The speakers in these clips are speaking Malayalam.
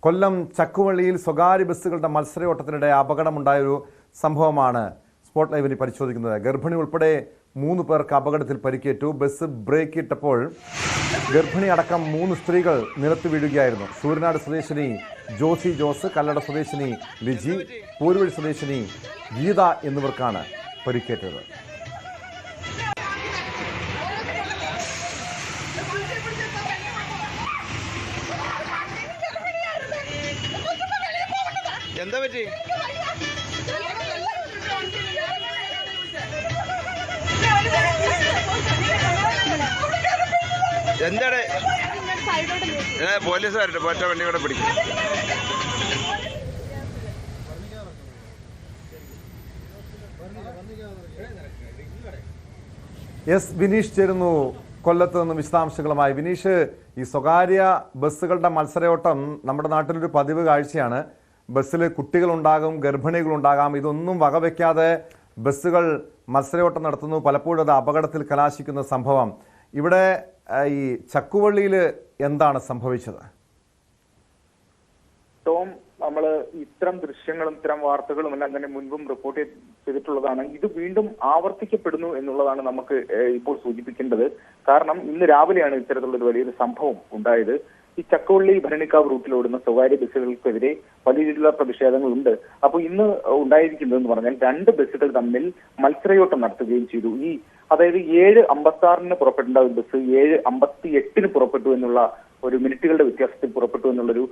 കൊല്ലം ചക്കുവള്ളിയിൽ സ്വകാര്യ ബസ്സുകളുടെ മത്സരയോട്ടത്തിനിടെ അപകടമുണ്ടായൊരു സംഭവമാണ് സ്പോട്ട് ലൈവിന് പരിശോധിക്കുന്നത്. ഗർഭിണി ഉൾപ്പെടെ 3 പേർക്ക് അപകടത്തിൽ പരിക്കേറ്റു. ബസ് ബ്രേക്ക് ഇട്ടപ്പോൾ ഗർഭിണി അടക്കം 3 സ്ത്രീകൾ നിലത്ത് വീഴുകയായിരുന്നു. സൂര്യനാട് സ്വദേശിനി ജോസി ജോസ്, കല്ലട സ്വദേശിനി ലിജി, പൂരുവഴി സ്വദേശിനി ഗീത എന്നിവർക്കാണ് പരിക്കേറ്റത്. എന്താ പറ്റി? എന്താണ് പോലീസ് വരട്ടെ, പോറ്റ വണ്ടി കൂടെ പിടിക്കും. എസ് വിനീഷ് ചേരുന്നു കൊല്ലത്ത് നിന്ന് വിശദാംശങ്ങളുമായി. വിനീഷ്, ഈ സ്വകാര്യ ബസ്സുകളുടെ മത്സരയോട്ടം നമ്മുടെ നാട്ടിലൊരു പതിവ് കാഴ്ചയാണ്. ബസ്സിൽ കുട്ടികളുണ്ടാകും, ഗർഭിണികളുണ്ടാകാം. ഇതൊന്നും വകവയ്ക്കാതെ ബസ്സുകൾ മത്സരയോട്ടം നടത്തുന്നു. പലപ്പോഴും അത് അപകടത്തിൽ കലാശിക്കുന്ന സംഭവം. ഇവിടെ ഈ ചക്കുവള്ളിയിൽ എന്താണ് സംഭവിച്ചത്? ടോം, നമ്മൾ ഇത്തരം ദൃശ്യങ്ങളും ഇത്തരം വാർത്തകളും എല്ലാം തന്നെ മുൻപും റിപ്പോർട്ട് ചെയ്തിട്ടുള്ളതാണ്. ഇത് വീണ്ടും ആവർത്തിക്കപ്പെടുന്നു എന്നുള്ളതാണ് നമുക്ക് ഇപ്പോൾ സൂചിപ്പിക്കേണ്ടത്. കാരണം ഇന്ന് രാവിലെയാണ് ഇത്തരത്തിലുള്ള ഒരു വലിയൊരു സംഭവം ഉണ്ടായത്. ഈ ചക്കുവള്ളി ഭരണിക്കാവ് റൂട്ടിലോടുന്ന സ്വകാര്യ ബസ്സുകൾക്കെതിരെ വലിയ രീതിയിലുള്ള പ്രതിഷേധങ്ങളുണ്ട്. അപ്പോൾ ഇന്ന് ഉണ്ടായിരിക്കുന്നതെന്ന് പറഞ്ഞാൽ 2 ബസ്സുകൾ തമ്മിൽ മത്സരയോട്ടം നടത്തുകയും ചെയ്തു. അതായത് 7:56 പുറപ്പെടേണ്ട ഒരു ബസ് 7:58 പുറപ്പെട്ടു എന്നുള്ള ഒരു മിനിറ്റുകളുടെ വ്യത്യാസത്തിൽ പുറപ്പെട്ടു എന്നുള്ളൊരു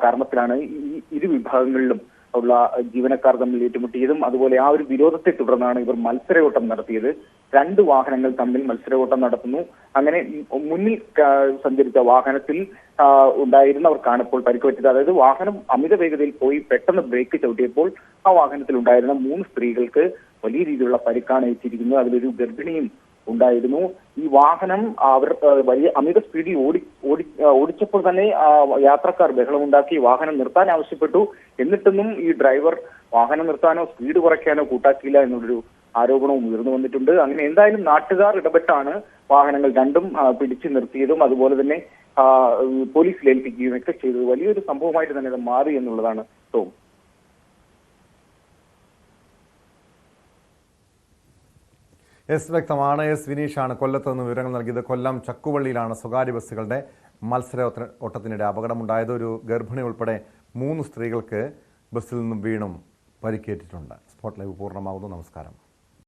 കാരണത്തിലാണ് ഈ ഇരു വിഭാഗങ്ങളിലും ഉള്ള ജീവനക്കാർ തമ്മിൽ ഏറ്റുമുട്ടിയതും. അതുപോലെ ആ ഒരു വിരോധത്തെ തുടർന്നാണ് ഇവർ മത്സരയോട്ടം നടത്തിയത്. 2 വാഹനങ്ങൾ തമ്മിൽ മത്സരയോട്ടം നടത്തുന്നു. അങ്ങനെ മുന്നിൽ സഞ്ചരിച്ച വാഹനത്തിൽ ഉണ്ടായിരുന്നവർക്കാണ് ഇപ്പോൾ പരിക്കുപറ്റിയത്. അതായത് വാഹനം അമിത വേഗതയിൽ പോയി പെട്ടെന്ന് ബ്രേക്ക് ചവിട്ടിയപ്പോൾ ആ വാഹനത്തിൽ ഉണ്ടായിരുന്ന 3 സ്ത്രീകൾക്ക് വലിയ രീതിയിലുള്ള പരിക്കാണ് ഏറ്റിരിക്കുന്നത്. അതിലൊരു ഗർഭിണിയും ഉണ്ടായിരുന്നു. ഈ വാഹനം അവർ വലിയ അമിത സ്പീഡിൽ ഓടിച്ചപ്പോൾ തന്നെ യാത്രക്കാർ ബഹളമുണ്ടാക്കി വാഹനം നിർത്താൻ ആവശ്യപ്പെട്ടു. എന്നിട്ടൊന്നും ഈ ഡ്രൈവർ വാഹനം നിർത്താനോ സ്പീഡ് കുറയ്ക്കാനോ കൂട്ടാക്കിയില്ല എന്നുള്ളൊരു ആരോപണവും ഉയർന്നു വന്നിട്ടുണ്ട്. അങ്ങനെ എന്തായാലും നാട്ടുകാർ ഇടപെട്ടാണ് വാഹനങ്ങൾ രണ്ടും പിടിച്ചു നിർത്തിയതും അതുപോലെ തന്നെ പോലീസിൽ ഏൽപ്പിക്കുകയും ഒക്കെ ചെയ്തത്. വലിയൊരു സംഭവമായിട്ട് തന്നെ ഇത് മാറി എന്നുള്ളതാണ് ടോം. വ്യക്തമാണ്. എസ് വിനീഷാണ് കൊല്ലത്ത് നിന്ന് വിവരങ്ങൾ നൽകിയത്. കൊല്ലം ചക്കുവള്ളിയിലാണ് സ്വകാര്യ ബസ്സുകളുടെ മത്സര ഓട്ടത്തിനിടെ അപകടമുണ്ടായത്. ഒരു ഗർഭിണി ഉൾപ്പെടെ 3 സ്ത്രീകൾക്ക് ബസ്സിൽ നിന്നും വീണും പരിക്കേറ്റിട്ടുണ്ട്. സ്പോട്ട് ലൈവ് പൂർണ്ണമാകുന്നു. നമസ്കാരം.